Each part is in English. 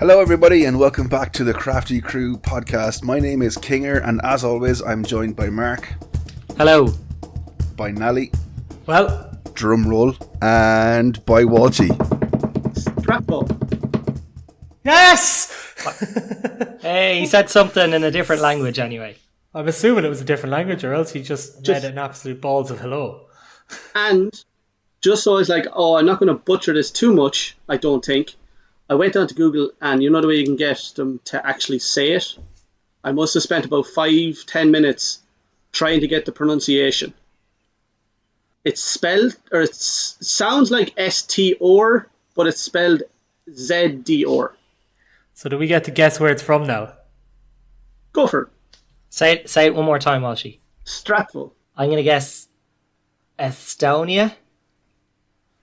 Hello everybody and welcome back to the Crafty Crew podcast. My name is Kinger and as always I'm joined by Mark. Hello. By Nally. Well. Drum roll. And by Walshys. Strapball. Yes! Hey, he said something in a different language anyway. I'm assuming it was a different language or else he just made an absolute balls of hello. And just so I was like, I'm not going to butcher this too much, I don't think. I went onto Google and you know the way you can get them to actually say it? I must have spent about 5-10 minutes trying to get the pronunciation. It's spelled, or it sounds like S-T-O-R, but it's spelled Z-D-O-R. So do we get to guess where it's from now? Go for it. Say it one more time, Walshys. Stratful. I'm going to guess Estonia.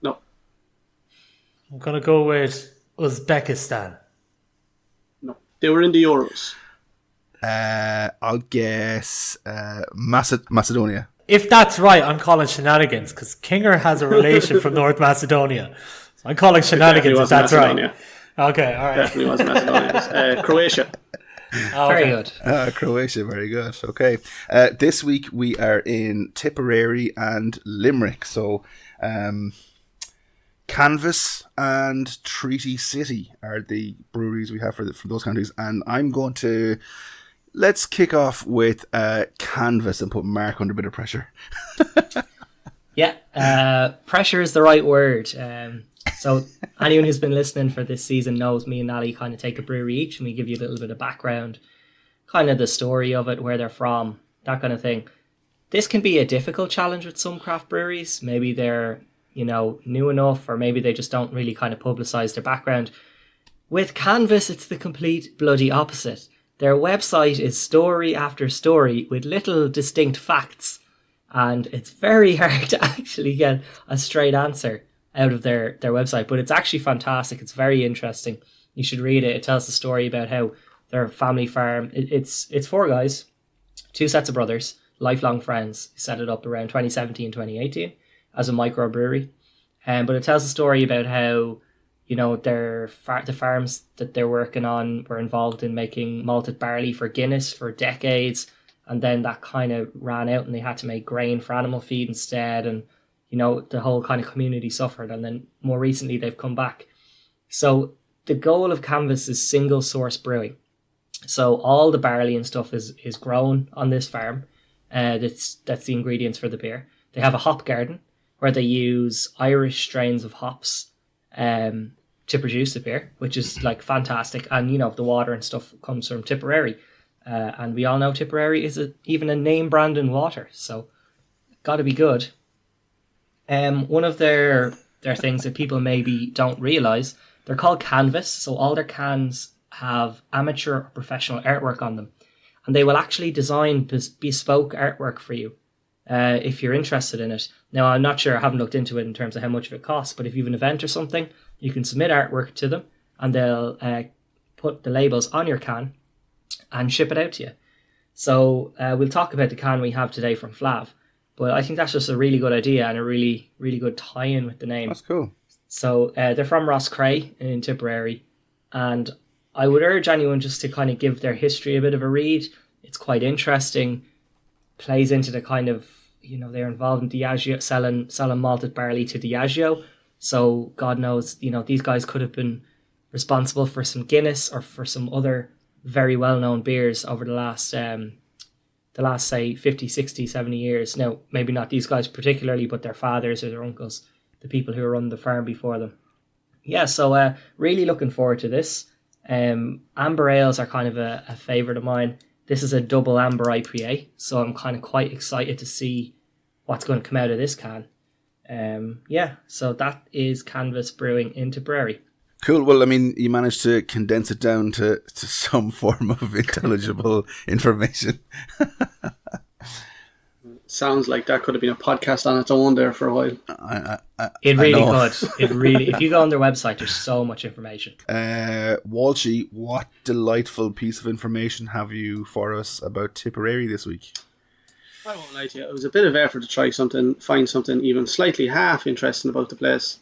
No. I'm going to go with Uzbekistan. No. They were in the Euros. I'll guess Macedonia. If that's right, I'm calling shenanigans because Kinger has a relation from North Macedonia. So I'm calling shenanigans if that's Macedonia. Right. Okay, all right. Definitely was Macedonia. Croatia. Very good. Croatia, very good. Okay. This week we are in Tipperary and Limerick. So, Canvas and Treaty City are the breweries we have for those countries. And I'm going to... Let's kick off with Canvas and put Mark under a bit of pressure. Yeah, pressure is the right word. So anyone who's been listening for this season knows me and Nally kind of take a brewery each and we give you a little bit of background, kind of the story of it, where they're from, that kind of thing. This can be a difficult challenge with some craft breweries. Maybe they're, new enough, or maybe they just don't really kind of publicise their background. With Canvas, it's the complete bloody opposite. Their website is story after story with little distinct facts, and it's very hard to actually get a straight answer out of their website, but it's actually fantastic. It's very interesting. You should read it. It tells the story about how their family farm, it's 4 guys, 2 sets of brothers, lifelong friends, set it up around 2017, 2018 as a microbrewery. But it tells the story about how the farms that they're working on were involved in making malted barley for Guinness for decades, and then that kind of ran out and they had to make grain for animal feed instead, and the whole kind of community suffered, and then more recently they've come back. So the goal of Canvas is single source brewing. So all the barley and stuff is grown on this farm. That's the ingredients for the beer. They have a hop garden where they use Irish strains of hops to produce the beer, which is like fantastic. And the water and stuff comes from Tipperary, and we all know Tipperary is even a name brand in water, so got to be good. One of their things that people maybe don't realise, they're called Canvas, so all their cans have amateur or professional artwork on them, and they will actually design bespoke artwork for you if you're interested in it. Now, I'm not sure, I haven't looked into it in terms of how much of it costs, but if you have an event or something, you can submit artwork to them and they'll put the labels on your can and ship it out to you. So we'll talk about the can we have today from Flav, but I think that's just a really good idea and a really, really good tie-in with the name. That's cool. So they're from Rosscray in Tipperary, and I would urge anyone just to kind of give their history a bit of a read. It's quite interesting, plays into the kind of, they're involved in Diageo, selling malted barley to Diageo. So God knows, these guys could have been responsible for some Guinness or for some other very well-known beers over the last say 50, 60, 70 years. Now, maybe not these guys particularly, but their fathers or their uncles, the people who run the farm before them. Yeah, so really looking forward to this. Amber ales are kind of a favourite of mine. This is a double amber IPA, so I'm kind of quite excited to see what's going to come out of this can. So that is Canvas Brewing in Tipperary. Cool. Well, I mean, you managed to condense it down to some form of intelligible information. Sounds like that could have been a podcast on its own there for a while. It really could. It really. If you go on their website, there's so much information. Walshys, what delightful piece of information have you for us about Tipperary this week? I won't lie to you. It was a bit of effort to find something even slightly half interesting about the place.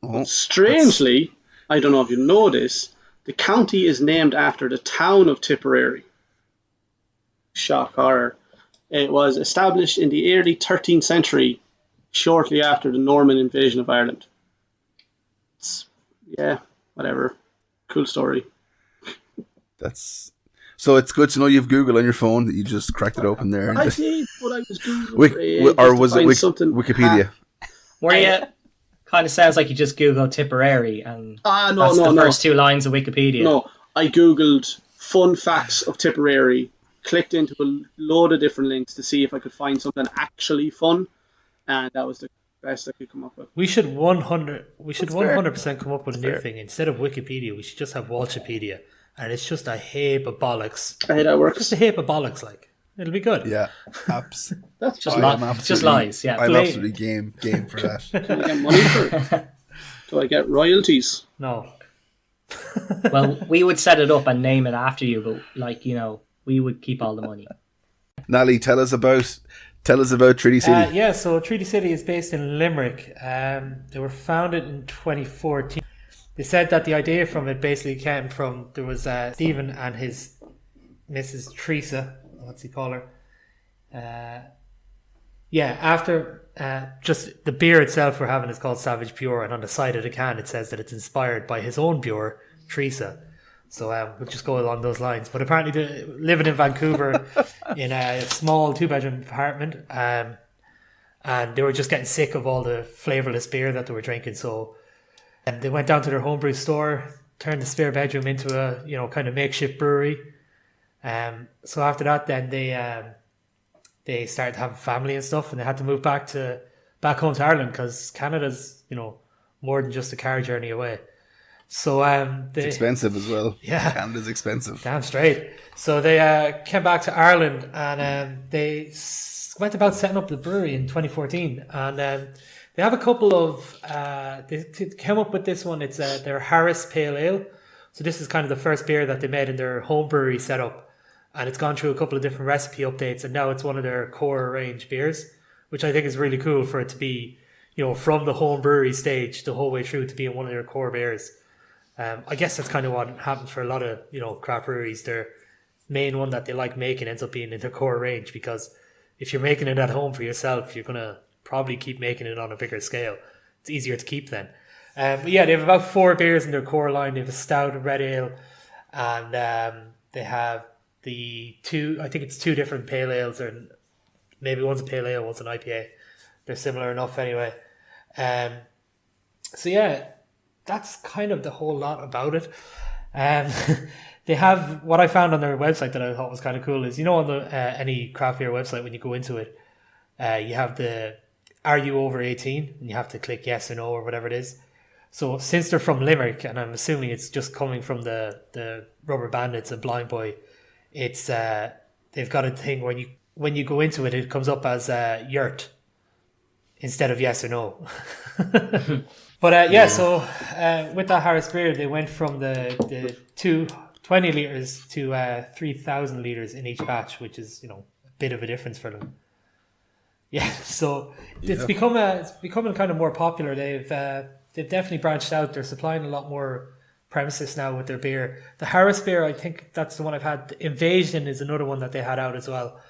Oh, strangely, I don't know if you know this, The county is named after the town of Tipperary. Shock horror. It was established in the early 13th century, shortly after the Norman invasion of Ireland. Yeah, whatever. Cool story. So it's good to know you've Google on your phone that you just cracked it open there. And I did, but I was Googling or was it something. Wikipedia? Were you? Kind of sounds like you just Googled Tipperary and No, that's the first two lines of Wikipedia. No, I Googled fun facts of Tipperary, clicked into a load of different links to see if I could find something actually fun, and that was the best I could come up with. We should 100% come up with a new thing. Instead of Wikipedia, we should just have Walshipedia, and it's just a heap of bollocks. I hate that works. Just a heap of bollocks, like. It'll be good. Yeah, That's just lies. Yeah, I'm absolutely game for that. Can I get money for it? Do I get royalties? No. Well, we would set it up and name it after you, but we would keep all the money. Nally, tell us about Treaty City. So Treaty City is based in Limerick. They were founded in 2014. They said that the idea from it basically came from, there was Stephen and his Mrs. Teresa, what's he call her? After just the beer itself we're having is called Savage Pure, and on the side of the can it says that it's inspired by his own beer, Teresa. So we'll just go along those lines. But apparently living in Vancouver in a small 2-bedroom apartment, and they were just getting sick of all the flavourless beer that they were drinking. So they went down to their homebrew store, turned the spare bedroom into a kind of makeshift brewery. So after that, then they started having family and stuff, and they had to move back home to Ireland because Canada's more than just a car journey away. So it's expensive as well. Yeah, Canada's expensive. Damn straight. So they came back to Ireland, and they went about setting up the brewery in 2014, and they have a couple of they came up with this one. It's their Harris Pale Ale. So this is kind of the first beer that they made in their home brewery setup. And it's gone through a couple of different recipe updates, and now it's one of their core range beers, which I think is really cool for it to be, from the home brewery stage the whole way through to being one of their core beers. I guess that's kind of what happens for a lot of, craft breweries. Their main one that they like making ends up being in their core range, because if you're making it at home for yourself, you're going to probably keep making it on a bigger scale. It's easier to keep then. But yeah, they have about 4 beers in their core line. They have a stout, a red ale, and they have the 2 different pale ales, or maybe one's a pale ale, one's an IPA. They're similar enough anyway. So yeah, that's kind of the whole lot about it. They have, what I found on their website that I thought was kind of cool is, on the any craft beer website, when you go into it, you have the are you over 18, and you have to click yes or no or whatever it is. So since they're from Limerick, and I'm assuming it's just coming from the Rubber Bandits and Blind Boy, it's they've got a thing where when you go into it, it comes up as yurt instead of yes or no. But so with that Harris beer, they went from the 20 litres to 3,000 litres in each batch, which is a bit of a difference for them. Yeah, so it's becoming kind of more popular. They've definitely branched out. They're supplying a lot more premises now with their beer. The Harris beer, I think that's the one I've had. The Invasion is another one that they had out as well.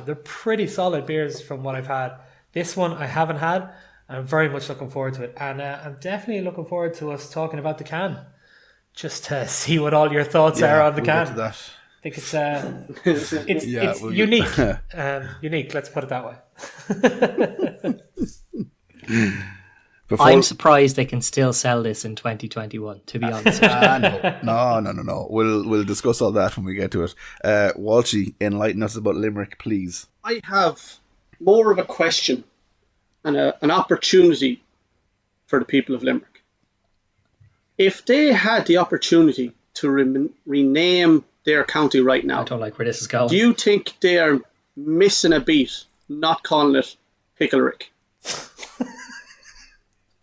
They're pretty solid beers from what I've had. This one I haven't had. I'm very much looking forward to it, and I'm definitely looking forward to us talking about the can, just to see what all your thoughts are on the can. Get to that. I think it's unique. Unique, let's put it that way. I'm surprised they can still sell this in 2021, to be honest. No. We'll discuss all that when we get to it. Walshy, enlighten us about Limerick, please. I have more of a question and an opportunity for the people of Limerick. If they had the opportunity to rename their county right now, I don't like where this is going. Do you think they are missing a beat not calling it Pickle-Rick?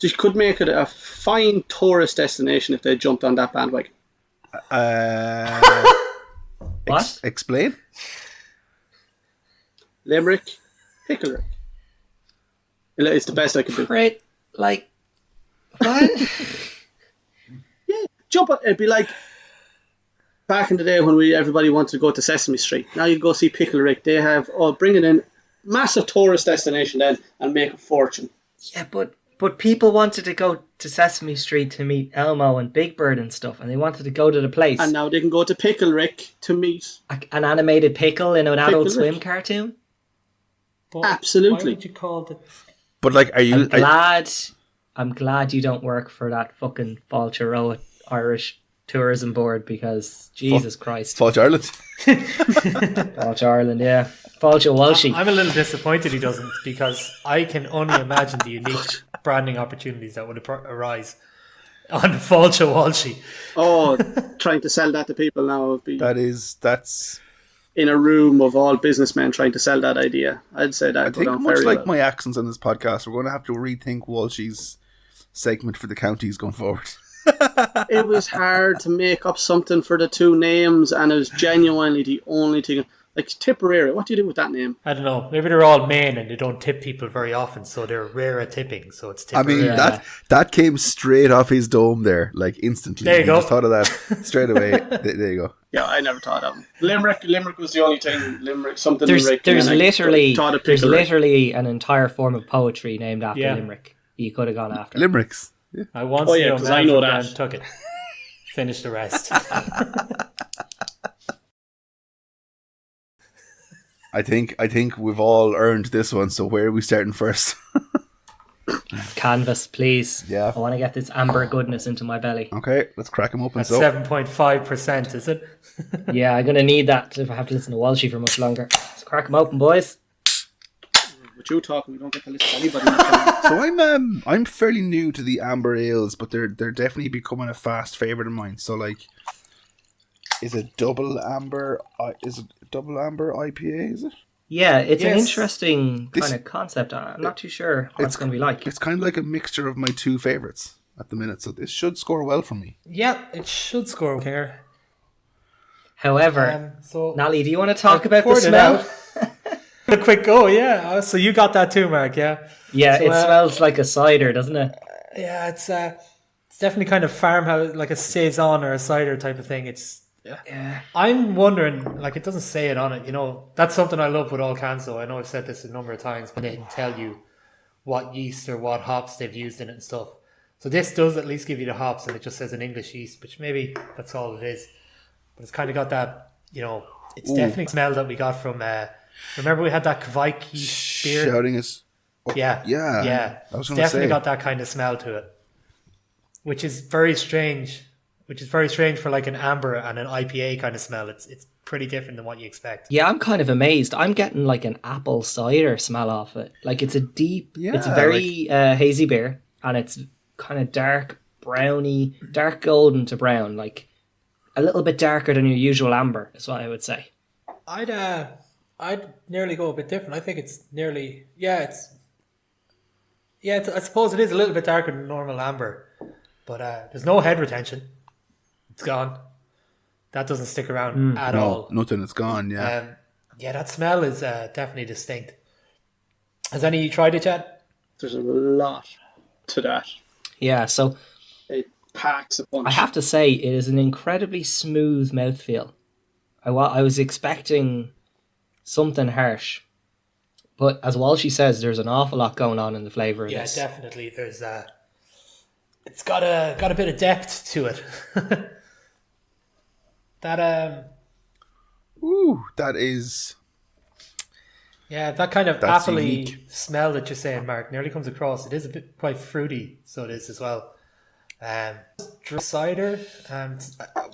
They could make it a fine tourist destination if they jumped on that bandwagon. What? Explain. Limerick, Pickle-Rick. It's the best I could do. Right, like, what? Yeah, jump on. It'd be like back in the day when everybody wanted to go to Sesame Street. Now you go see Pickle Rick. They have bringing in massive tourist destination then and make a fortune. Yeah, but people wanted to go to Sesame Street to meet Elmo and Big Bird and stuff, and they wanted to go to the place. And now they can go to Pickle Rick to meet an animated pickle in an Adult Rick. Swim cartoon. But Absolutely. Why would you call it? But like, are you? I'm glad you don't work for that fucking Falcha Irish Tourism Board, because Jesus Christ. Falch Ireland. Falcha Ireland, yeah. Falcha Walshys. I'm a little disappointed he doesn't, because I can only imagine the unique branding opportunities that would arise on Falcha Walshy. Oh, trying to sell that to people now would be That's. in a room of all businessmen trying to sell that idea. I'd say that. I think much like my accents on this podcast, we're going to have to rethink Walshy's segment for the counties going forward. It was hard to make up something for the two names, and it was genuinely the only thing. Like Tipperary, what do you do with that name? I don't know. Maybe they're all Maine and they don't tip people very often, so they're rare at tipping. So it's Tipperary. I mean, that came straight off his dome there, like instantly. There you go. Just thought of that straight away. There you go. Yeah, I never thought of him. Limerick was the only thing. Limerick, something. There's Limerick, and then there's literally an entire form of poetry named after Yeah. Limerick. You could have gone after. Limericks. Yeah. I once Oh, yeah, knew a 'cause man I know from that. Nantucket. Finish the rest. I think we've all earned this one. So where are we starting first? Canvas, please. Yeah. I want to get this amber goodness into my belly. Okay, let's crack them open. That's So 7.5%, is it? Yeah, I'm going to need that if I have to listen to Walshy for much longer. Let's crack them open, boys. With you talking, we don't get to listen to anybody. So I'm fairly new to the amber ales, but they're definitely becoming a fast favorite of mine. So like, is it double amber? Is it double amber IPA? Is it? Yeah, it's an Yes. interesting kind of concept. I'm not too sure what it's going to be like. It's kind of like a mixture of my two favorites at the minute. So this should score well for me. Yeah, it should score here. However, So Nally, do you want to talk I about the poured it smell? out. A quick go, yeah. So you got that too, Mark, yeah? Yeah, So, it smells like a cider, doesn't it? Yeah, it's definitely kind of farmhouse, like a saison or a cider type of thing. Yeah. I'm wondering, like, it doesn't say it on it, you know. That's something I love with all cans, though. I know I've said this a number of times, but they can tell you what yeast or what hops they've used in it and stuff. So this does at least give you the hops, and it just says an English yeast, which maybe that's all it is. But it's kind of got that, you know, it's definitely smell that we got from, remember we had that Kvike yeast beer? Shouting is. Yeah. Yeah. I was It's going to definitely say. got that kind of smell to it, which is very strange. Which is very strange for like an amber and an IPA kind of smell. It's pretty different than what you expect. Yeah, I'm kind of amazed. I'm getting like an apple cider smell off it. Like it's a deep, it's Yeah, very hazy beer, and it's kind of dark browny, dark golden to brown, like a little bit darker than your usual amber, is what I would say. I'd nearly go a bit different. I think it's nearly I suppose it is a little bit darker than normal amber, but there's no head retention. It's gone. That doesn't stick around at all. Nothing. It's gone. Yeah. That smell is definitely distinct. Has any of you tried it yet? There's a lot to that. Yeah, so It packs a punch. I have to say it is an incredibly smooth mouthfeel. I was expecting something harsh, but as Walshy says, there's an awful lot going on in the flavour of Yeah, this. definitely. There's it's got a bit of depth to it. Ooh, that is. Yeah, that kind of That's appley unique. smell that you're saying, Mark, nearly comes across. It is a bit quite fruity, so it is as well. Cider, and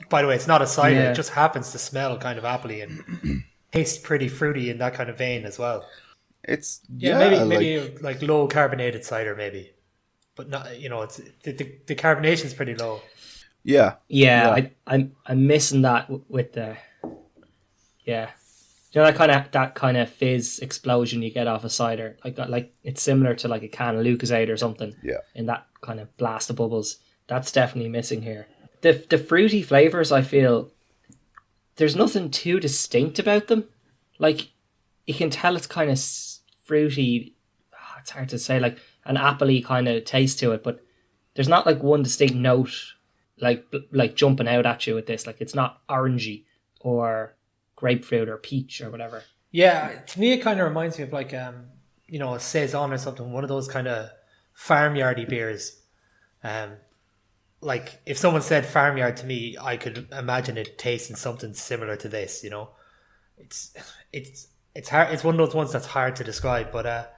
by the way, it's not a cider. Yeah. It just happens to smell kind of appley and taste pretty fruity in that kind of vein as well. It's Maybe like low carbonated cider, maybe, but not. You know, it's the carbonation's pretty low. Yeah. I'm missing that with the you know that kind of fizz explosion you get off a cider, like it's similar to like a can of Lucozade or something. Yeah. In that kind of blast of bubbles, that's definitely missing here. The fruity flavors, I feel there's nothing too distinct about them. Like you can tell it's kind of fruity. It's hard to say, like an appley kind of taste to it, but there's not like one distinct note. like jumping out at you with this. Like it's not orangey or grapefruit or peach or whatever. Yeah, to me it kind of reminds me of like a saison or something. One of those kind of farmyardy beers. Like if someone said farmyard to me, I could imagine it tasting something similar to this. It's hard. It's one of those ones that's hard to describe, but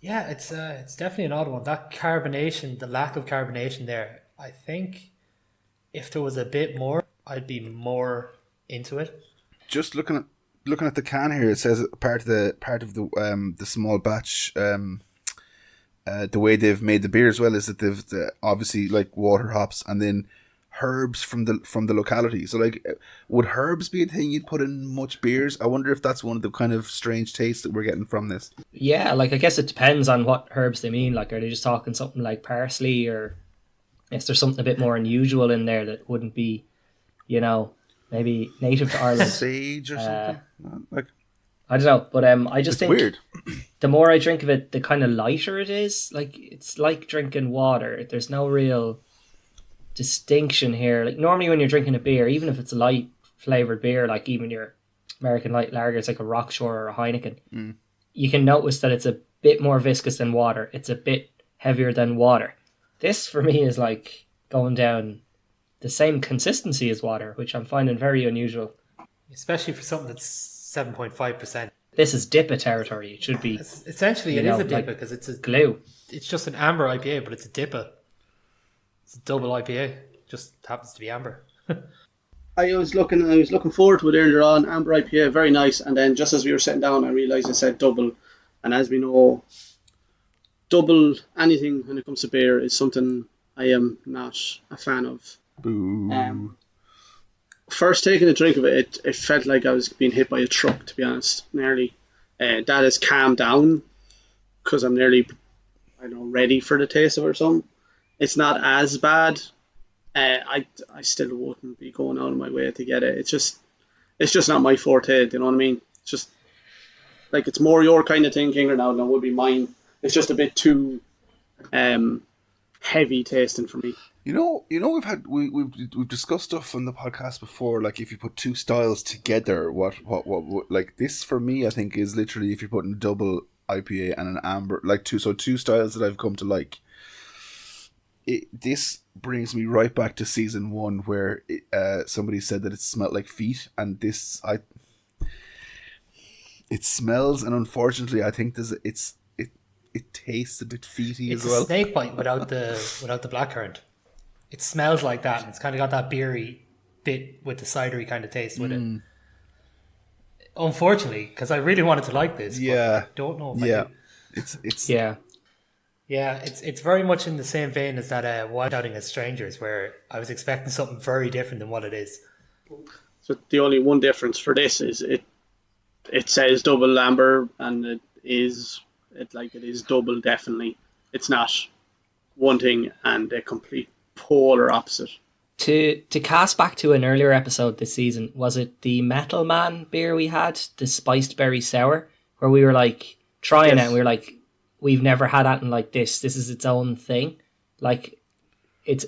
yeah, it's definitely an odd one. That carbonation, the lack of carbonation there. I think if there was a bit more, I'd be more into it. Just looking at the can here, it says part of the small batch. The way they've made the beer as well is that they've obviously like water hops and then herbs from the locality. So like, would herbs be a thing you'd put in much beers? I wonder if that's one of the kind of strange tastes that we're getting from this. Yeah, like I guess it depends on what herbs they mean. Like, are they just talking something like parsley, or is there something a bit more unusual in there that wouldn't be, maybe native to Ireland? Sage or something? Like, I don't know, but I just think weird. The more I drink of it, the kind of lighter it is. Like it's like drinking water. There's no real distinction here. Like normally when you're drinking a beer, even if it's a light flavored beer, like even your American light lager, it's like a Rockshore or a Heineken, you can notice that it's a bit more viscous than water. It's a bit heavier than water. This for me is like going down the same consistency as water, which I'm finding very unusual. Especially for something that's 7.5%. This is DIPA territory. It should be. Essentially, it is a DIPA because it's a glue. It's just an amber IPA, but it's a DIPA. It's a double IPA. Just happens to be amber. I was looking forward to it earlier on. Amber IPA, very nice. And then just as we were sitting down, I realised it said double. And as we know, double anything when it comes to beer is something I am not a fan of. Boo. First taking a drink of it, it felt like I was being hit by a truck, to be honest, nearly. That has calmed down because I'm nearly, ready for the taste of it or something. It's not as bad. I still wouldn't be going out of my way to get it. It's just not my forte, do you know what I mean? It's just, like, it's more your kind of thing, Kinger, now than it would be mine. It's just a bit too heavy tasting for me. We've discussed stuff on the podcast before. Like if you put two styles together, what like this for me, I think is literally if you're putting a double IPA and an amber, like two styles that I've come to like. This brings me right back to season 1 where somebody said that it smelled like feet, and it smells, and unfortunately, I think it tastes a bit feety as well. It's a snake bite without the blackcurrant. It smells like that, and it's kind of got that beery bit with the cidery kind of taste with it. Unfortunately, because I really wanted to like this, but I don't know if I do. It's very much in the same vein as that Wild Outing as Strangers, where I was expecting something very different than what it is. So the only one difference for this is it says double amber, and it is double definitely. It's not one thing and a complete polar opposite. To cast back to an earlier episode this season, was it the Metal Man beer we had, the spiced berry sour, where we were like trying it and we were like, we've never had anything like this. This is its own thing. Like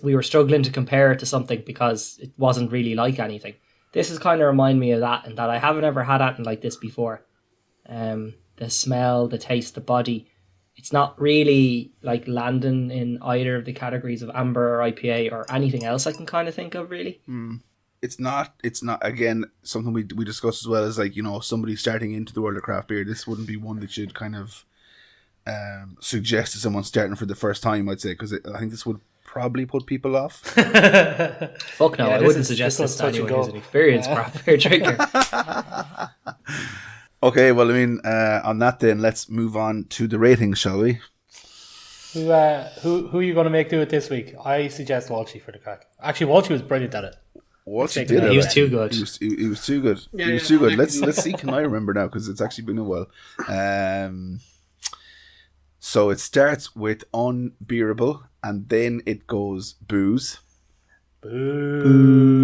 we were struggling to compare it to something because it wasn't really like anything. This is kind of remind me of that, and that I haven't ever had anything like this before. The smell, the taste, the body. It's not really like landing in either of the categories of amber or IPA or anything else I can kind of think of really. It's not again something we discussed as well as like, somebody starting into the world of craft beer. This wouldn't be one that you'd kind of suggest to someone starting for the first time, I'd say, because I think this would probably put people off. Fuck no, I wouldn't suggest this to anyone who's an experienced craft beer drinker. Okay, well, I mean, on that then, let's move on to the ratings, shall we? Who are you going to make do it this week? I suggest Walshys for the crack. Actually, Walshys was brilliant at it. Walshys did it. He was too good. He was too good. He was too good. Let's see. Can I remember now? Because it's actually been a while. So it starts with unbearable, and then it goes booze. Booze.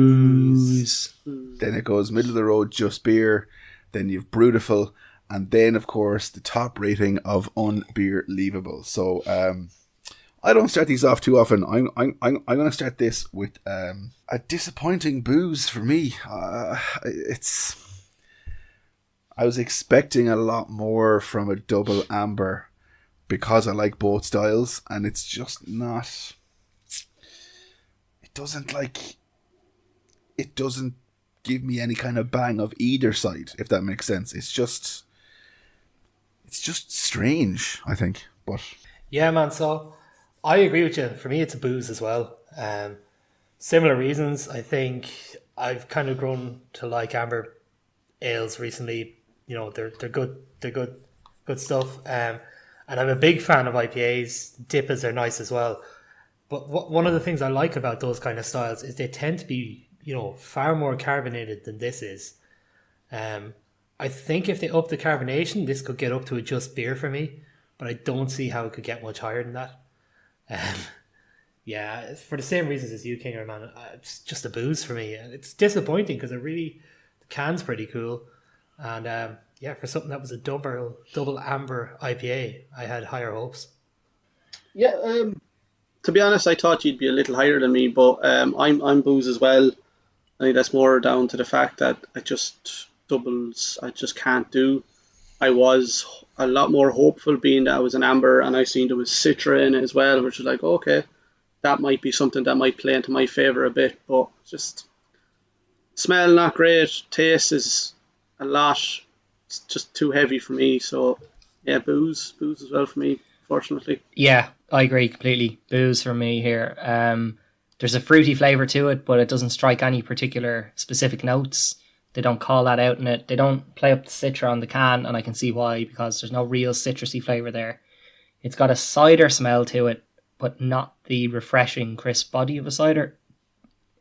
Then it goes middle of the road, just beer. Then you've Brutiful, and then of course the top rating of unbeerleavable. So I don't start these off too often. I'm going to start this with a disappointing booze for me. I was expecting a lot more from a double amber because I like both styles, and it's just not. It doesn't give me any kind of bang of either side, if that makes sense. It's just strange, I think. But Yeah, man. So I agree with you. For me, it's a booze as well. Similar reasons. I think I've kind of grown to like amber ales recently. You know, they're good. They're good stuff. And I'm a big fan of IPAs. Dippers are nice as well. But one of the things I like about those kind of styles is they tend to be, you know, far more carbonated than this is. I think if they up the carbonation, this could get up to a just beer for me. But I don't see how it could get much higher than that. Yeah, for the same reasons as you, Kinger, man. It's just a booze for me. It's disappointing because the can's pretty cool. And yeah, for something that was a double amber IPA, I had higher hopes. Yeah, to be honest, I thought you'd be a little higher than me, but I'm booze as well. I think that's more down to the fact that doubles I just can't do. I was a lot more hopeful being that I was an amber, and I seen there was citra in it as well, which was like, okay, that might be something that might play into my favour a bit, but just smell not great, taste is a lot, it's just too heavy for me. So yeah, booze as well for me, fortunately. Yeah, I agree completely. Booze for me here. There's a fruity flavour to it, but it doesn't strike any particular specific notes. They don't call that out in it. They don't play up the citra on the can, and I can see why, because there's no real citrusy flavour there. It's got a cider smell to it, but not the refreshing, crisp body of a cider.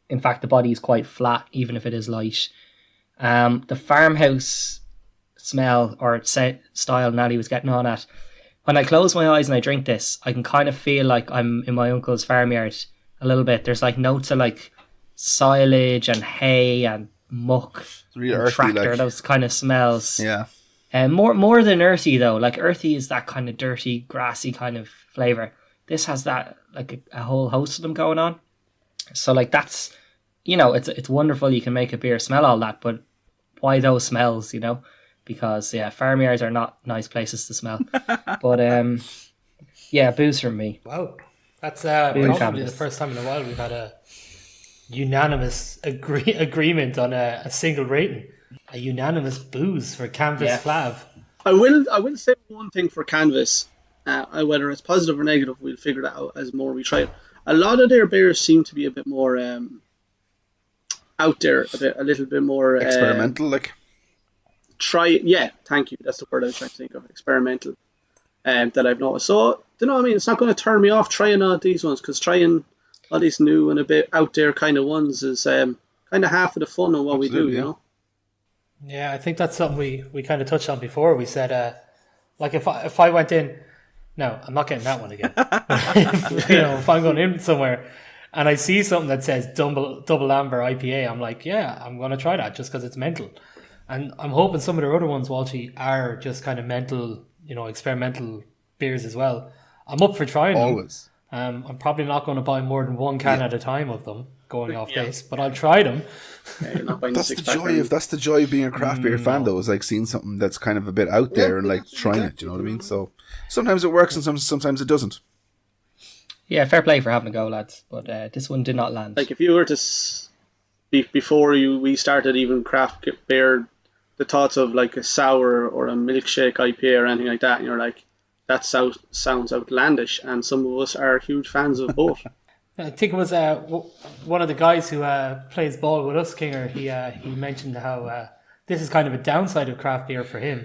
In fact, the body is quite flat, even if it is light. The farmhouse smell or style Nally was getting on at. When I close my eyes and I drink this, I can kind of feel like I'm in my uncle's farmyard a little bit. There's like notes of like silage and hay and muck, really and earthy, tractor, like. those kind of smells. yeah, more than earthy though. Like earthy is that kind of dirty, grassy kind of flavour. This has that, like a whole host of them going on. So like that's, you know, it's wonderful you can make a beer smell all that, but why those smells, you know? Because yeah, farmyards are not nice places to smell. But yeah, booze from me. Wow. That's probably the first time in a while we've had a unanimous agreement on a single rating. A unanimous booze for Canvas Flav. I will say one thing for Canvas. Whether it's positive or negative, we'll figure that out as more we try it. A lot of their beers seem to be a bit more out there, a little bit more experimental, like. Thank you. That's the word I was trying to think of. Experimental. That I've noticed. So, you know what I mean? It's not going to turn me off trying all these ones, because trying all these new and a bit out there kind of ones is kind of half of the fun of what we do, you know? Yeah, I think that's something we kind of touched on before. We said, like if I went in, no, I'm not getting that one again. If I'm going in somewhere and I see something that says double amber IPA, I'm like, yeah, I'm going to try that just because it's mental. And I'm hoping some of their other ones, Walshy, are just kind of mental, experimental beers as well. I'm up for trying them. Always. I'm probably not going to buy more than one can at a time of them going off this, but I'll try them. Yeah, you're not buying that's the joy of being a craft beer fan, though, is like seeing something that's kind of a bit out there and like trying it. You know what I mean? So sometimes it works and sometimes it doesn't. Yeah, fair play for having a go, lads. But this one did not land. Like if you were to before we started even craft beer, the thoughts of like a sour or a milkshake IPA or anything like that, and you're like, that sounds outlandish, and some of us are huge fans of both. I think it was one of the guys who plays ball with us, Kinger. He mentioned how this is kind of a downside of craft beer for him.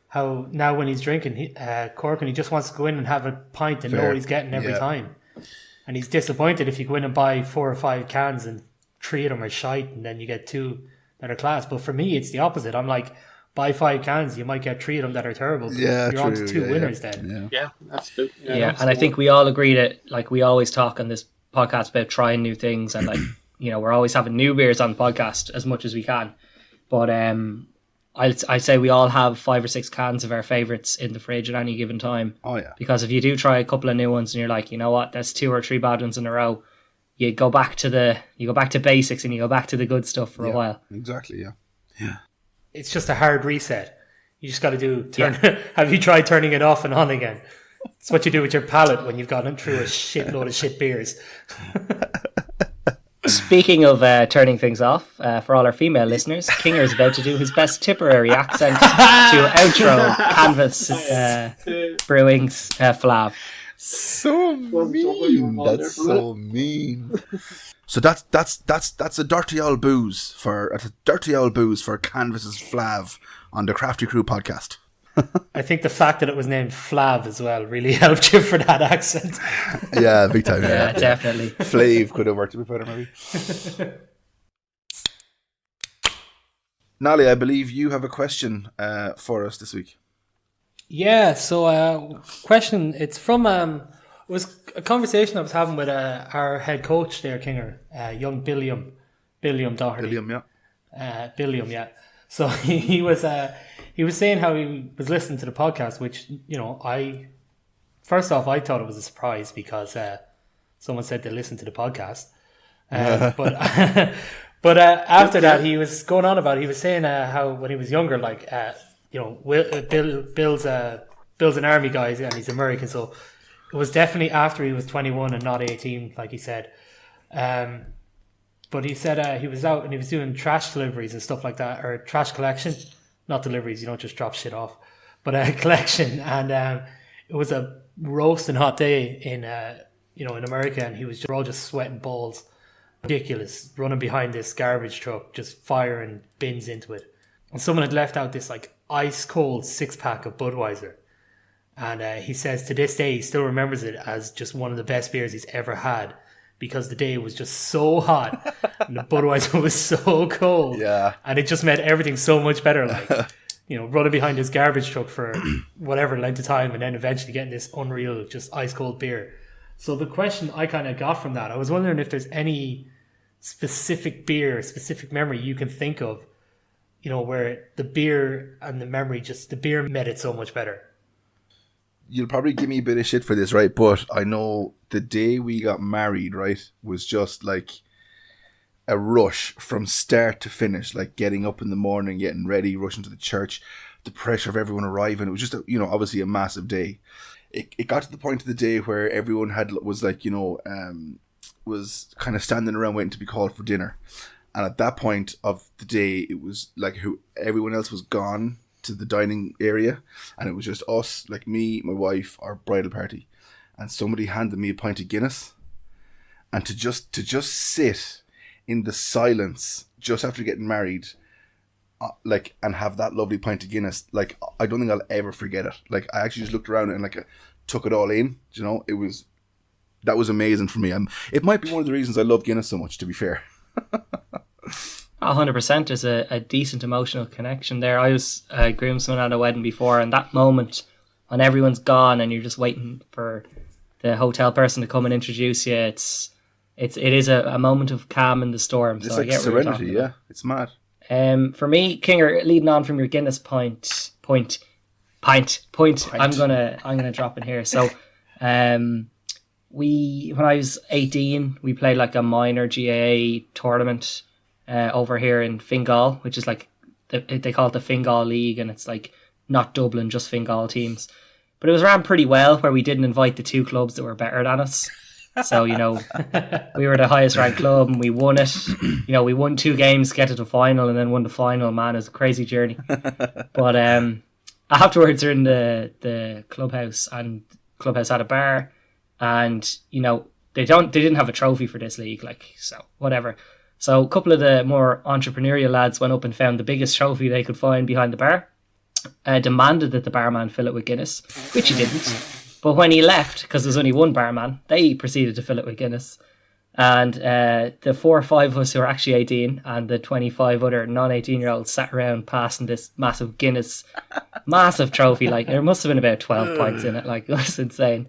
How now when he's drinking cork and he just wants to go in and have a pint and know what he's getting every time. And he's disappointed if you go in and buy 4 or 5 cans and 3 of them are shite and then you get 2 that are class. But for me, it's the opposite. I'm like, buy 5 cans, you might get 3 of them that are terrible. But you're on to 2 winners then. Yeah, absolutely. Yeah, and I think we all agree that, like, we always talk on this podcast about trying new things and, like, we're always having new beers on the podcast as much as we can. But I'd say we all have 5 or 6 cans of our favourites in the fridge at any given time. Oh yeah. Because if you do try a couple of new ones and you're like, you know what, there's 2 or 3 bad ones in a row, you go back to basics and you go back to the good stuff for a while. Exactly. Yeah. Yeah. It's just a hard reset. You just got to have you tried turning it off and on again? It's what you do with your palate when you've gone through a shitload of shit beers. Speaking of turning things off, for all our female listeners, Kinger is about to do his best Tipperary accent to outro Canvas Brewing's Flav. So mean. That's so mean. So that's a dirty old booze for Canvas's Flav on the Crafty Crew podcast. I think the fact that it was named Flav as well really helped you for that accent. Yeah, big time. Yeah, definitely. Flav could have worked a bit better, maybe. Nally, I believe you have a question for us this week. Yeah, so question, it's from it was a conversation I was having with our head coach there, Kinger, young Billiam Doherty. Billiam, yeah. So he was saying how he was listening to the podcast, which, you know, first off, I thought it was a surprise because someone said they listened to the podcast. But after that, he was going on about it. He was saying how when he was younger, like, you know, Bill's an army guy and he's American, so it was definitely after he was 21 and not 18, like he said. But he said he was out and he was doing trash deliveries and stuff like that, or trash collection, not deliveries. You don't just drop shit off, but collection. And it was a roasting hot day in America, and we're all just sweating balls, ridiculous, running behind this garbage truck, just firing bins into it. And someone had left out this like ice cold 6-pack of Budweiser. And he says to this day he still remembers it as just one of the best beers he's ever had, because the day was just so hot and the Budweiser was so cold. Yeah. And it just made everything so much better. Like, you know, running behind this garbage truck for whatever length of time and then eventually getting this unreal, just ice cold beer. So the question I kind of got from that, I was wondering if there's any specific beer, specific memory you can think of, you know, where the beer and the memory, just the beer made it so much better. You'll probably give me a bit of shit for this, right? But I know the day we got married, right, was just like a rush from start to finish, like getting up in the morning, getting ready, rushing to the church, the pressure of everyone arriving. It was just, obviously a massive day. It got to the point of the day where everyone was kind of standing around waiting to be called for dinner. And at that point of the day, it was like everyone else was gone to the dining area, and it was just us, like me, my wife, our bridal party, and somebody handed me a pint of Guinness, and to just sit in the silence just after getting married, and have that lovely pint of Guinness, like, I don't think I'll ever forget it. Like, I actually just looked around and took it all in. That was amazing for me. It might be one of the reasons I love Guinness so much, to be fair. 100%. There's a decent emotional connection there. I was a groomsman at a wedding before, and that moment when everyone's gone and you're just waiting for the hotel person to come and introduce you, it is a moment of calm in the storm. It's like serenity, yeah. It's mad. For me, Kinger, leading on from your Guinness point, I'm gonna drop in here. So, when I was 18, we played like a minor GAA tournament over here in Fingal, which is like they call it the Fingal League, and it's like not Dublin, just Fingal teams. But it was ran pretty well, where we didn't invite the 2 clubs that were better than us. So, we were the highest ranked club and we won it. We won 2 games to get to the final, and then won the final. Man, it was a crazy journey. But afterwards, we're in the clubhouse, and clubhouse had a bar, and they didn't have a trophy for this league, like, so whatever. So a couple of the more entrepreneurial lads went up and found the biggest trophy they could find behind the bar, demanded that the barman fill it with Guinness, which he didn't. But when he left, because there's only one barman, they proceeded to fill it with Guinness. And the 4 or 5 of us who were actually 18 and the 25 other non-18-year-olds sat around passing this massive Guinness, massive trophy. Like, there must have been about 12 pints in it. Like, it was insane.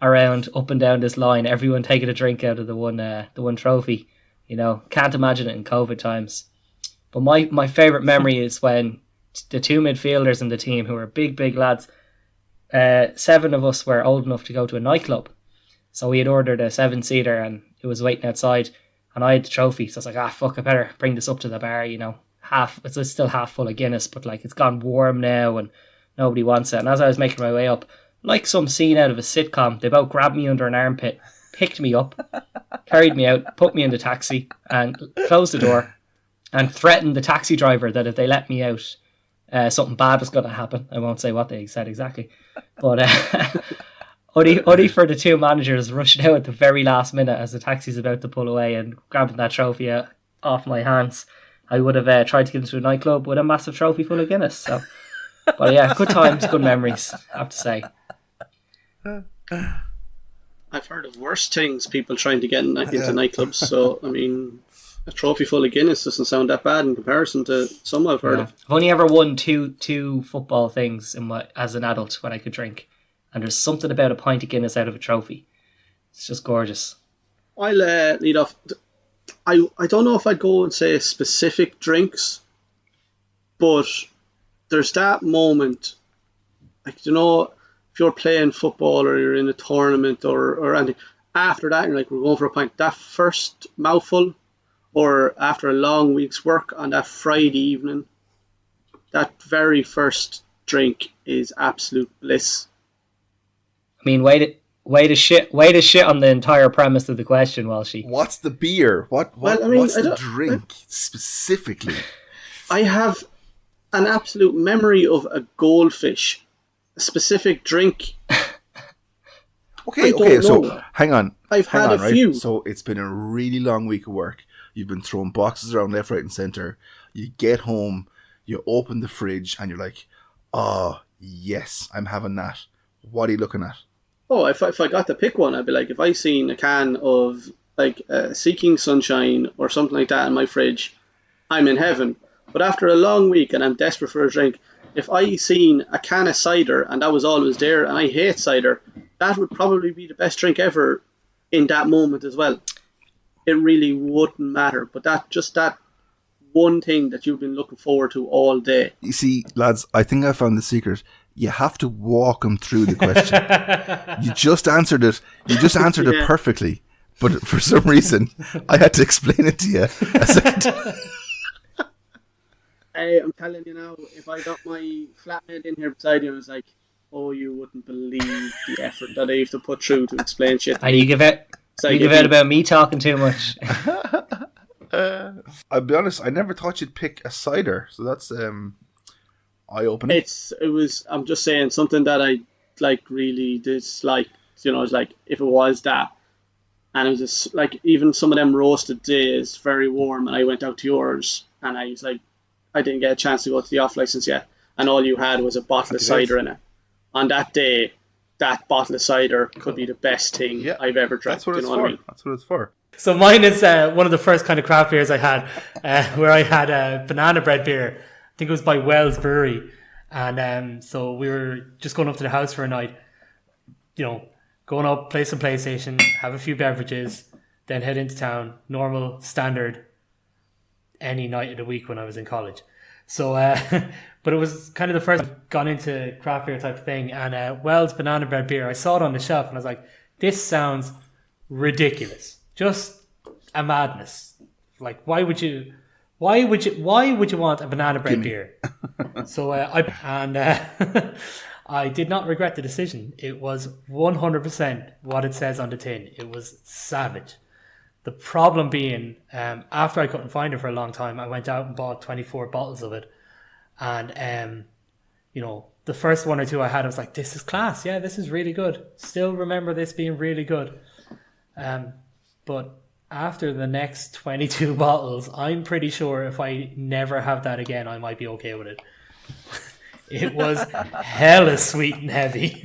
Around, up and down this line, everyone taking a drink out of the one trophy. Can't imagine it in COVID times. But my favourite memory is when the two midfielders in the team who were big lads. 7 of us were old enough to go to a nightclub. So we had ordered a 7-seater and it was waiting outside. And I had the trophy. So I was like, fuck, I better bring this up to the bar, It's still half full of Guinness, but like it's gone warm now and nobody wants it. And as I was making my way up, like some scene out of a sitcom, they both grabbed me under an armpit, picked me up, carried me out, put me in the taxi and closed the door and threatened the taxi driver that if they let me out, something bad was going to happen. I won't say what they said exactly. But only for the two managers rushing out at the very last minute as the taxi's about to pull away and grabbing that trophy off my hands, I would have tried to get into a nightclub with a massive trophy full of Guinness. So, but yeah, good times, good memories, I have to say. I've heard of worse things, people trying to get into nightclubs. So, I mean, a trophy full of Guinness doesn't sound that bad in comparison to some I've heard of. I've only ever won two football things as an adult when I could drink. And there's something about a pint of Guinness out of a trophy. It's just gorgeous. I'll lead off. I don't know if I'd go and say specific drinks, but there's that moment, like, if you're playing football or you're in a tournament or anything, after that, you're like, we're going for a pint. That first mouthful, or after a long week's work on that Friday evening, that very first drink is absolute bliss. I mean, way to shit on the entire premise of the question, Walshy. What's the beer? What's the drink specifically? I have an absolute memory of a goldfish, a specific drink. Okay, so hang on. I've had a few. So it's been a really long week of work. You've been throwing boxes around left, right, and centre. You get home, you open the fridge, and you're like, oh, yes, I'm having that. What are you looking at? Oh, if I got to pick one, I'd be like, if I seen a can of like Seeking Sunshine or something like that in my fridge, I'm in heaven. But after a long week and I'm desperate for a drink, if I seen a can of cider and that was always there, and I hate cider, that would probably be the best drink ever in that moment as well. It really wouldn't matter. But that one thing that you've been looking forward to all day. You see, lads, I think I found the secret. You have to walk them through the question. You just answered it. You just answered it perfectly. But for some reason, I had to explain it to you a second. Hey, I'm telling you now, if I got my flatmate in here beside you, I was like, oh, you wouldn't believe the effort that I used to put through to explain shit. And you give out about me talking too much. I'll be honest, I never thought you'd pick a cider. So that's eye-opening. I'm just saying something that I really dislike. It's like if it was that, and it was just like even some of them roasted days, very warm, and I went out to yours, and I was like, I didn't get a chance to go to the off license yet, and all you had was a bottle of cider in it. On that day, that bottle of cider could be the best thing I've ever drank. That's what it's for. I mean? That's what it's for. So mine is one of the first kind of craft beers I had, where I had a banana bread beer. I think it was by Wells Brewery. And so we were just going up to the house for a night, going up, play some PlayStation, have a few beverages, then head into town, normal, standard, any night of the week when I was in college. So, but it was kind of the first I've gone into craft beer type of thing. And Wells banana bread beer, I saw it on the shelf and I was like, this sounds ridiculous. Just a madness. Like, why would you want a banana bread beer? So I did not regret the decision. It was 100% what it says on the tin. It was savage. The problem being, after I couldn't find it for a long time, I went out and bought 24 bottles of it. And, the first one or two I had, I was like, this is class. Yeah, this is really good. Still remember this being really good. But after the next 22 bottles, I'm pretty sure if I never have that again, I might be okay with it. It was hella sweet and heavy.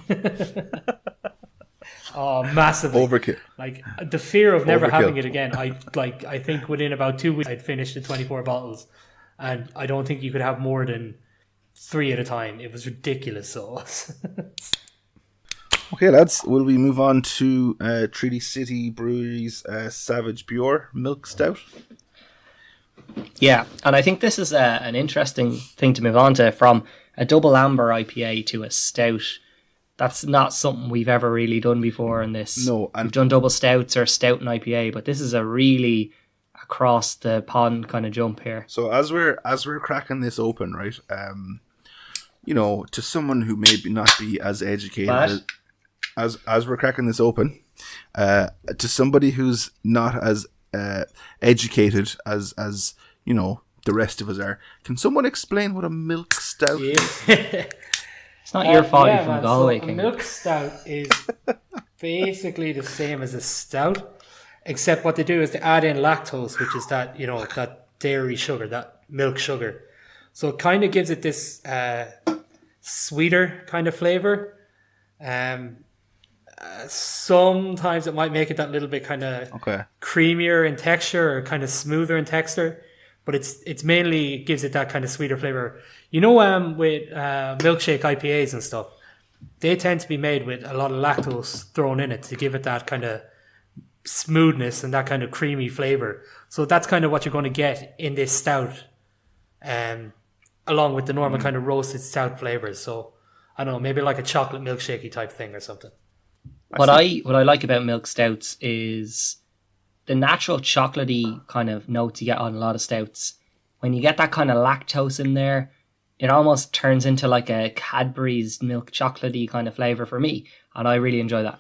Oh, massively. Overkill. Like, the fear of never having it again, I think within about 2 weeks, I'd finished the 24 bottles. And I don't think you could have more than 3 at a time. It was ridiculous sauce. Okay, lads, will we move on to Treaty City Brewery's Savage Pure Milk Stout? Yeah, and I think this is an interesting thing to move on to, from a double amber IPA to a stout. That's not something we've ever really done before in this. No, and we've done double stouts or stout and IPA, but this is a really across the pond kind of jump here. So as we're cracking this open, right? You know, to someone who maybe not be as educated as we're cracking this open, to somebody who's not as educated as you know the rest of us are, can someone explain what a milk stout is? It's not your fault you're from man, Galway, so a King. milk stout is basically the same as a stout, except what they do is they add in lactose, which is that, you know, that dairy sugar, that milk sugar. So it kind of gives it this sweeter kind of flavor. Sometimes it might make it that little bit kind of creamier in texture or kind of smoother in texture, but it's mainly gives it that kind of sweeter flavor. You know, with milkshake IPAs and stuff, they tend to be made with a lot of lactose thrown in it to give it that kind of smoothness and that kind of creamy flavor. So that's kind of what you're going to get in this stout, along with the normal kind of roasted stout flavors. So I don't know, maybe like a chocolate milkshakey type thing or something. What I like about milk stouts is the natural chocolatey kind of notes you get on a lot of stouts. When you get that kind of lactose in there, it almost turns into like a Cadbury's milk chocolatey kind of flavour for me. And I really enjoy that.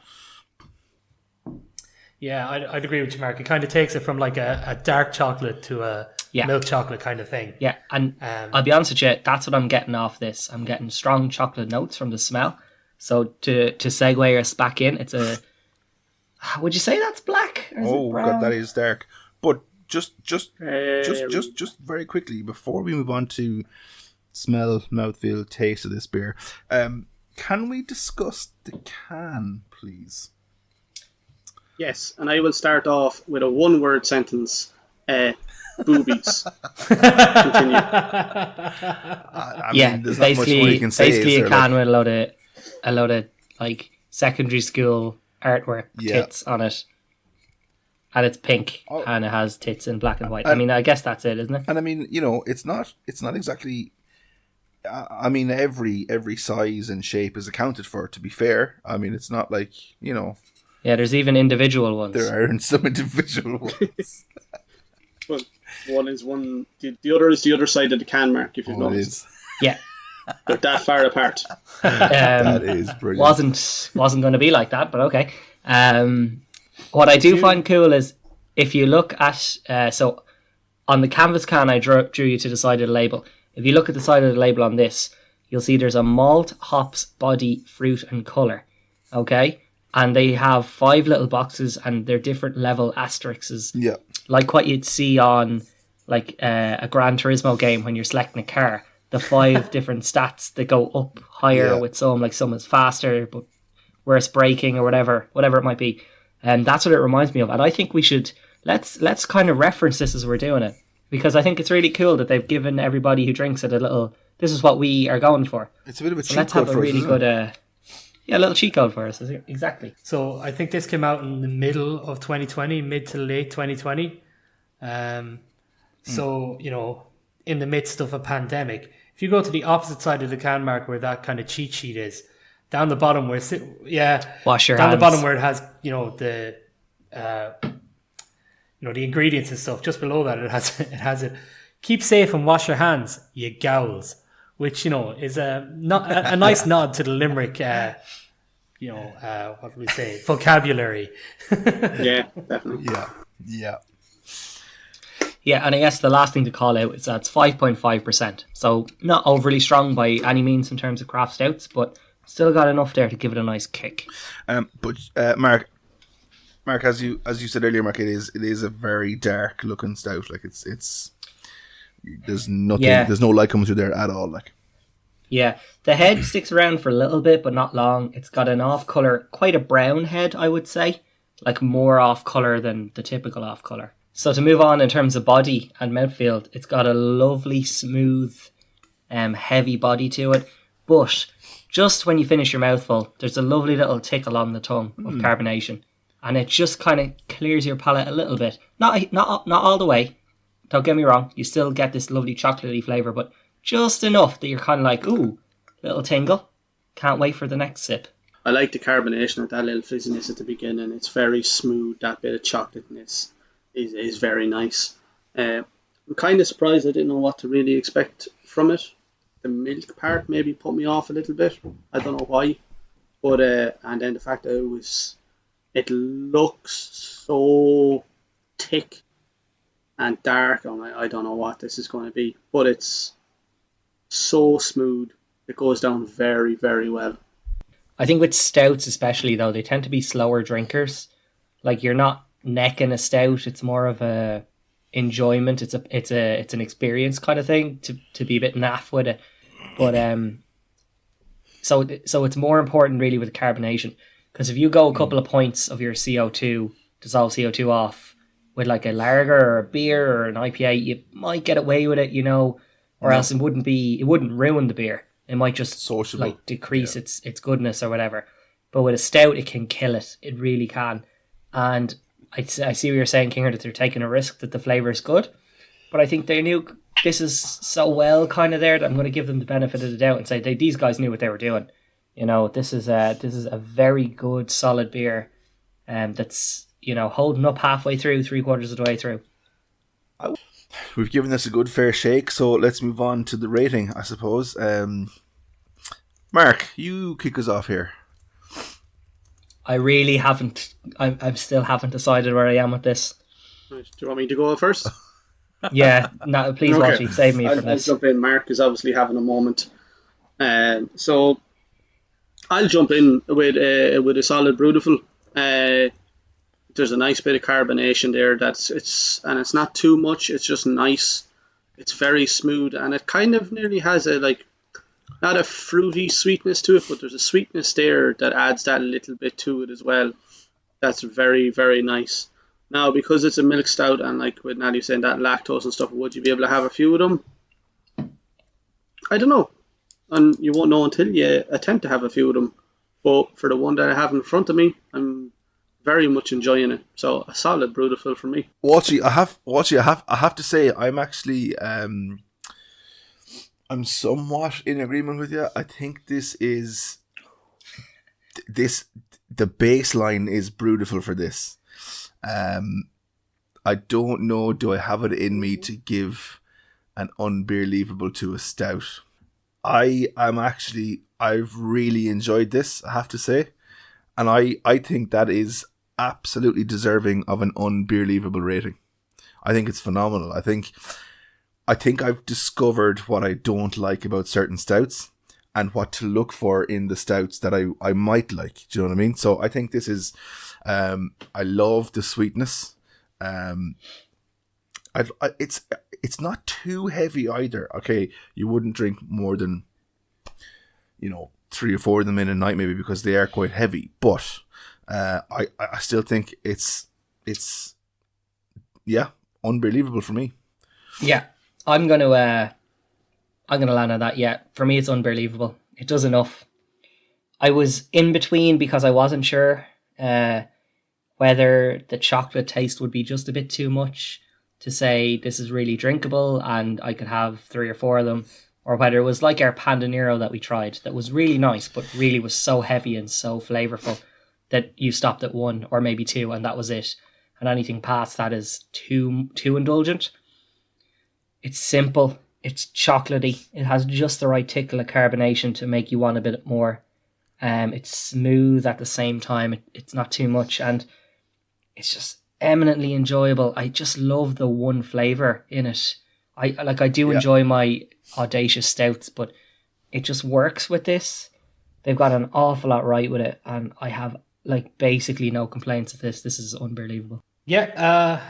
Yeah, I'd agree with you, Mark. It kind of takes it from like a dark chocolate to a milk chocolate kind of thing. Yeah, and I'll be honest with you, that's what I'm getting off this. I'm getting strong chocolate notes from the smell. So to segue us back in, it's a... Would you say that's black? Or is it brown? God, that is dark. But just very quickly, before we move on to smell, mouthfeel, taste of this beer, can we discuss the can, please? Yes, and I will start off with a one-word sentence. Boobies. Continue. I mean, there's not much more you can say. Basically a can with a load of like secondary school artwork tits on it. And it's pink and it has tits in black and white. I mean, I guess that's it, isn't it? And I mean, you know, it's not exactly... I mean, every size and shape is accounted for, to be fair. I mean, it's not like, you know... Yeah, there's even individual ones. There are some individual ones. Well, one is one... The other is the other side of the can, Mark, if you've noticed. Yeah. They're that far apart. That is brilliant. Wasn't going to be like that, but okay. What I do find cool is if you look at... so on the canvas can, I drew you to the side of the label. If you look at the side of the label on this, you'll see there's a malt, hops, body, fruit, and colour. Okay? And they have 5 little boxes, and they're different level asterisks. Yeah. Like what you'd see on like a Gran Turismo game when you're selecting a car. The 5 different stats that go up higher with some, like some is faster, but worse braking or whatever it might be. And that's what it reminds me of. And I think we should, let's kind of reference this as we're doing it. Because I think it's really cool that they've given everybody who drinks it a little, this is what we are going for. It's a bit of a cheat let's code have a for really us, good, a little cheat code for us. Exactly. So I think this came out in the middle of 2020, mid to late 2020. So, you know, in the midst of a pandemic, if you go to the opposite side of the can, Mark, where that kind of cheat sheet is, down the bottom where wash your down hands. the bottom where it has, you know, the the ingredients and stuff, just below that it has it. Keep safe and wash your hands, you gowls, which, you know, is a nice nod to the Limerick what do we say, vocabulary. Yeah, definitely. Yeah. Yeah, and I guess the last thing to call out is that it's 5.5%. So not overly strong by any means in terms of craft stouts, but still got enough there to give it a nice kick. But Mark, as you said earlier, Mark, it is a very dark looking stout. Like it's there's nothing, there's no light coming through there at all. Like, yeah, the head sticks around for a little bit, but not long. It's got an off color, quite a brown head, I would say, like more off color than the typical off color. So to move on in terms of body and mouthfeel, it's got a lovely, smooth, heavy body to it. But just when you finish your mouthful, there's a lovely little tickle on the tongue of carbonation. And it just kind of clears your palate a little bit. Not all the way. Don't get me wrong, you still get this lovely chocolatey flavour, but just enough that you're kind of like, ooh, little tingle. Can't wait for the next sip. I like the carbonation of that little fizziness at the beginning. It's very smooth. That bit of chocolateness is very nice. I'm kind of surprised I didn't know what to really expect from it. The milk part maybe put me off a little bit. I don't know why. But and then the fact that it looks so thick and dark. I'm like, I don't know what this is going to be, but it's so smooth. It goes down very, very well. I think with stouts especially though, they tend to be slower drinkers. Like you're not necking a stout, it's more of a enjoyment. It's an experience kind of thing to be a bit naff with it. But so it's more important really with carbonation, because if you go a couple of points of your dissolved CO2 off with like a lager or a beer or an IPA, you might get away with it, or else it wouldn't ruin the beer. It might just sociable, like decrease its goodness or whatever. But with a stout, it can kill it. It really can. And I see what you're saying, Kinger, that they're taking a risk that the flavour is good. But I think they knew this is so well kind of there that I'm going to give them the benefit of the doubt and say these guys knew what they were doing. This is a very good, solid beer that's, holding up halfway through, 3/4 of the way through. We've given this a good fair shake, so let's move on to the rating, I suppose. Mark, you kick us off here. I really haven't. I still haven't decided where I am with this. Right. Do you want me to go first? Yeah, no, please, Okay. Walshys, save me from I'll this. jump in. Mark is obviously having a moment. So I'll jump in with a solid Brutiful. There's a nice bit of carbonation there. It's not too much. It's just nice. It's very smooth, and it kind of nearly has not a fruity sweetness to it, but there's a sweetness there that adds that little bit to it as well. That's very, very nice. Now, because it's a milk stout, and like with Nally saying that lactose and stuff, would you be able to have a few of them? I don't know. And you won't know until you attempt to have a few of them. But for the one that I have in front of me, I'm very much enjoying it. So a solid Brutiful for me. Walshy, I have to say, I'm actually I'm somewhat in agreement with you. I think the baseline is Brutiful for this. I don't know, do I have it in me to give an unbelievable to a stout? I've really enjoyed this, I have to say. And I think that is absolutely deserving of an unbelievable rating. I think it's phenomenal. I think I've discovered what I don't like about certain stouts and what to look for in the stouts that I might like. Do you know what I mean? So I think this is, I love the sweetness. It's not too heavy either. Okay, you wouldn't drink more than 3 or 4 of them in a night, maybe, because they are quite heavy. But I still think it's unbelievable for me. Yeah, I'm gonna land on that. Yeah, for me, it's unbelievable. It does enough. I was in between because I wasn't sure whether the chocolate taste would be just a bit too much to say this is really drinkable and I could have 3 or 4 of them, or whether it was like our Panda Nero that we tried that was really nice but really was so heavy and so flavourful that you stopped at 1 or maybe 2 and that was it. And anything past that is too indulgent. It's simple. It's chocolatey. It has just the right tickle of carbonation to make you want a bit more. It's smooth at the same time. It's not too much, and it's just eminently enjoyable. I just love the one flavour in it. I do enjoy my audacious stouts, but it just works with this. They've got an awful lot right with it, and I have basically no complaints with this. This is unbelievable. Yeah,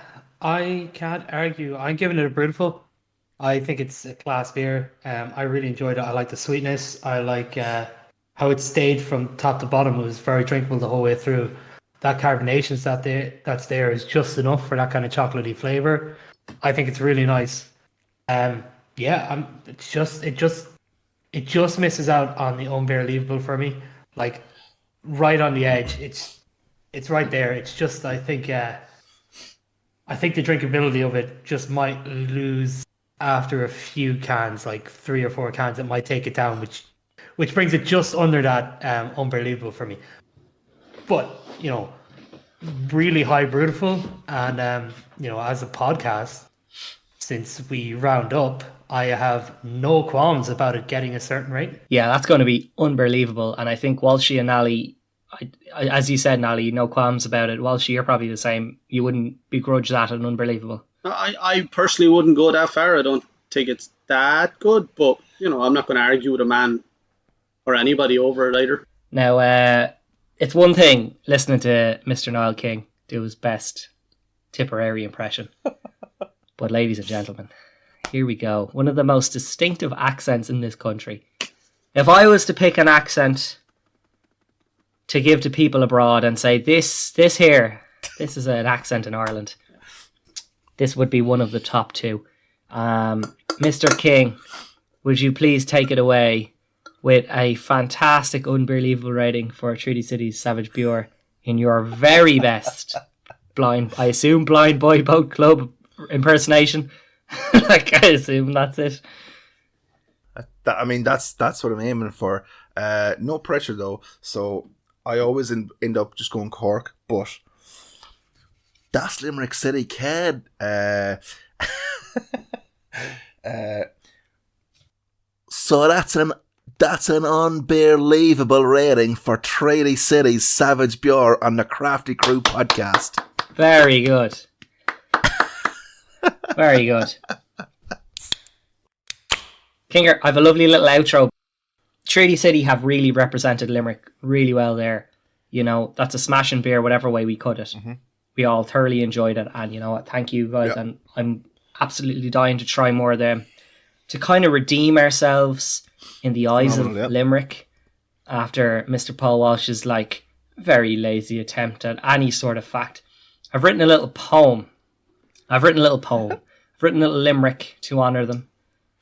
I can't argue. I'm giving it a Brutiful. I think it's a class beer. I really enjoyed it. I like the sweetness. I like how it stayed from top to bottom. It was very drinkable the whole way through. That carbonation that's there is just enough for that kind of chocolatey flavor. I think it's really nice. It just misses out on the unbelievable for me. Like right on the edge. It's right there. It's just I think I think the drinkability of it just might lose after a few cans, like 3 or 4 cans. It might take it down, which brings it just under that unbelievable for me. But really high beautiful, and as a podcast, since we round up, I have no qualms about it getting a certain rate. Yeah, that's going to be unbelievable. And I think Walshy and Nally, as you said, Nally, no qualms about it. Walshy, you're probably the same. You wouldn't begrudge that and unbelievable. I personally wouldn't go that far. I don't think it's that good, but I'm not going to argue with a man or anybody over it either. Now, it's one thing listening to Mr. Niall King do his best Tipperary impression. But ladies and gentlemen, here we go. One of the most distinctive accents in this country. If I was to pick an accent to give to people abroad and say, this is an accent in Ireland, this would be one of the top 2. Mr. King, would you please take it away with a fantastic, unbelievable rating for Treaty City's Savage Bure in your very best blind boy boat club impersonation? Like, I assume that's it. That's what I'm aiming for. No pressure though, so I always end up just going Cork, but that's Limerick City, kid. So that's an unbelievable rating for Treaty City's Savage Bure on the Crafty Crew podcast. Very good. Very good. Kinger, I have a lovely little outro. Treaty City have really represented Limerick really well there. That's a smashing beer, whatever way we cut it. Mm-hmm. We all thoroughly enjoyed it, and thank you guys. Yep. And I'm absolutely dying to try more of them to kind of redeem ourselves in the eyes of Limerick after Mr. Paul Walsh's very lazy attempt at any sort of fact. I've written a little poem. I've written a little limerick to honour them,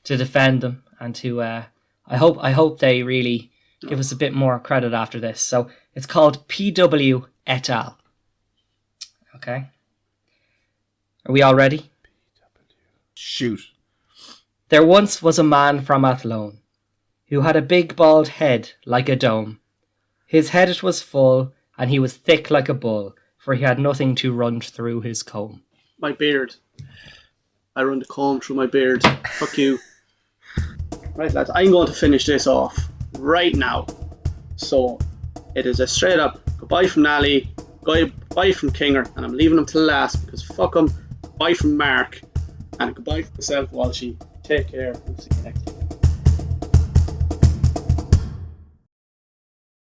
to defend them, and to I hope they really give us a bit more credit after this. So it's called PW et al. Okay. Are we all ready? Shoot. There once was a man from Athlone who had a big bald head like a dome. His head it was full, and he was thick like a bull, for he had nothing to run through his comb. My beard. I run the comb through my beard. Fuck you. Right, lads, I'm going to finish this off right now. So, it is a straight up goodbye from Nally, goodbye from Kinger, and I'm leaving him till last because fuck him. Goodbye from Mark, and goodbye from myself, Walshy. Take care. We'll see you next time.